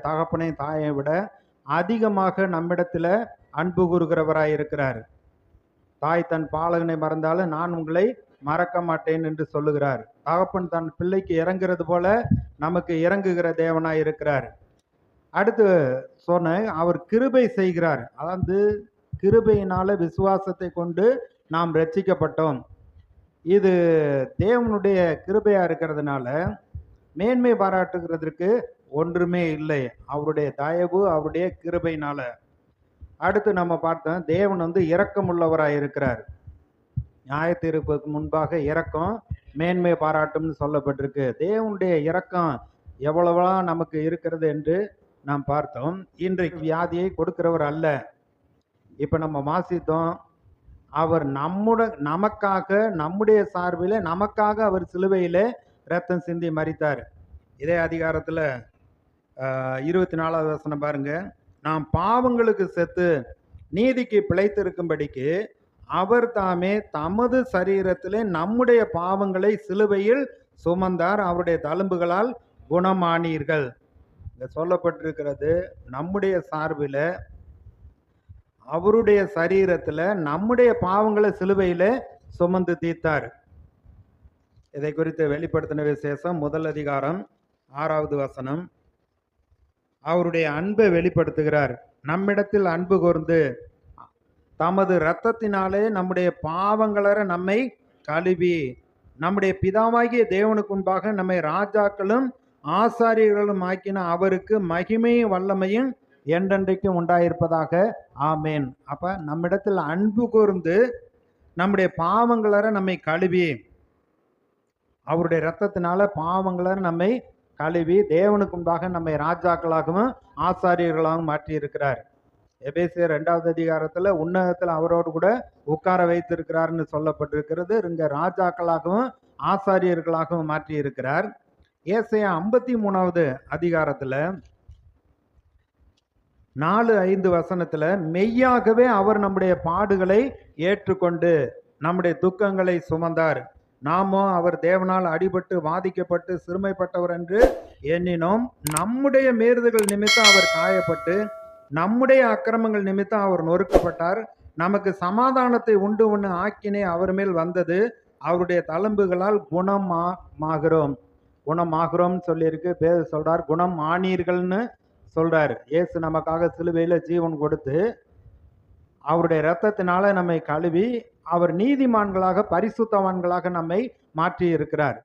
தகப்பனை தாயை விட அதிகமாக நம்மிடத்துல அன்பு கூறுகிறவராய் இருக்கிறார். தாய் தன் பாலகனை மறந்தாலும் நான் உங்களை மறக்க மாட்டேன் என்று சொல்லுகிறார். தகப்பன் தன் பிள்ளைக்கு இறங்குறது போல நமக்கு இறங்குகிற தேவனாய் இருக்கிறார். அடுத்து சொன்ன அவர் கிருபை செய்கிறார். அதாவது கிருபையினால விசுவாசத்தை கொண்டு நாம் ரட்சிக்கப்பட்டோம். இது தேவனுடைய கிருபையா இருக்கிறதுனால மேன்மை பாராட்டுகிறதற்கு ஒன்றுமே இல்லை. அவருடைய தயவு, அவருடைய கிருபையினால. அடுத்து நம்ம பார்த்தோம், தேவன் இரக்கம் உள்ளவராய் இருக்கிறார். நியாயத்தீர்ப்புக்கு முன்பாக இரக்கம் மேன்மை பாராட்டும்னு சொல்லப்பட்டிருக்கு. தேவனுடைய இரக்கம் எவ்வளவெல்லாம் நமக்கு இருக்கிறது என்று நாம் பார்த்தோம். இன்றைக்கு வியாதியை கொடுக்கிறவர் அல்ல. இப்ப நம்ம வாசித்தோம், அவர் நமக்காக, நம்முடைய சார்பில் நமக்காக அவர் சிலுவையிலே ரத்தம் சிந்தி மரித்தார். இதே அதிகாரத்துல 24வது வசனம் பாருங்க. நாம் பாவங்களுக்கு செத்து நீதிக்கு பிழைத்திருக்கும்படிக்கு அவர் தாமே தமது சரீரத்திலே நம்முடைய பாவங்களை சிலுவையில் சுமந்தார், அவருடைய தழும்புகளால் குணமானீர்கள். இங்க சொல்லப்பட்டிருக்கிறது, நம்முடைய சார்பில் அவருடைய சரீரத்துல நம்முடைய பாவங்களை சிலுவையில சுமந்து தீர்த்தார். இதை குறித்து வெளிப்படுத்தின விசேஷம் 1 அதிகாரம் 6வது வசனம். அவருடைய அன்பை வெளிப்படுத்துகிறார். நம்மிடத்தில் அன்பு கூர்ந்து தமது இரத்தத்தினாலே நம்முடைய பாவங்களற நம்மை கழுவி நம்முடைய பிதாவாகிய தேவனுக்கு முன்பாக நம்மை ராஜாக்களும் ஆசாரியர்களும் ஆக்கின அவருக்கு மகிமையும் வல்லமையும் என்றென்றைக்கும் உண்டாயிருப்பதாக. ஆமேன். அப்ப நம்மிடத்தில் அன்பு கூர்ந்து நம்முடைய பாவங்களற நம்மை கழுவி, அவருடைய இரத்தத்தினால பாவங்களற நம்மை கழுவி தேவனுக்கு முன்பாக நம்மை ராஜாக்களாகவும் ஆசாரியர்களாகவும் மாற்றி இருக்கிறார். எபேசியர் 2வது அதிகாரத்துல உன்னதத்தில் அவரோடு கூட உட்கார வைத்திருக்கிறார்னு சொல்லப்பட்டிருக்கிறது. இங்க ராஜாக்களாகவும் ஆசாரியர்களாகவும் மாற்றி இருக்கிறார். ஏசாயா 53வது அதிகாரத்துல 4-5 வசனத்துல மெய்யாகவே அவர் நம்முடைய பாடுகளை ஏற்றுக்கொண்டு நம்முடைய துக்கங்களை சுமந்தார், நாமோ அவர் தேவனால் அடிபட்டு வாதிக்கப்பட்டு சிறுமைப்பட்டவர் என்று எண்ணினோம், நம்முடைய மீறுதல்கள் நிமித்தம் அவர் காயப்பட்டு நம்முடைய அக்கிரமங்கள் நிமித்தம் அவர் நொறுக்கப்பட்டார், நமக்கு சமாதானத்தை உண்டு ஒன்று ஆக்கினே அவர் மேல் வந்தது, அவருடைய தழும்புகளால் குணமாகிறோம் சொல்லியிருக்கு. பேர் சொல்றார், குணம் ஆனீர்கள்னு சொல்றார். இயேசு நமக்காக சிலுவையில ஜீவன் கொடுத்து அவருடைய இரத்தத்தினால நம்மை கழுவி அவர் நீதிமான்களாக பரிசுத்தவான்களாக நம்மை மாற்றி இருக்கிறார்.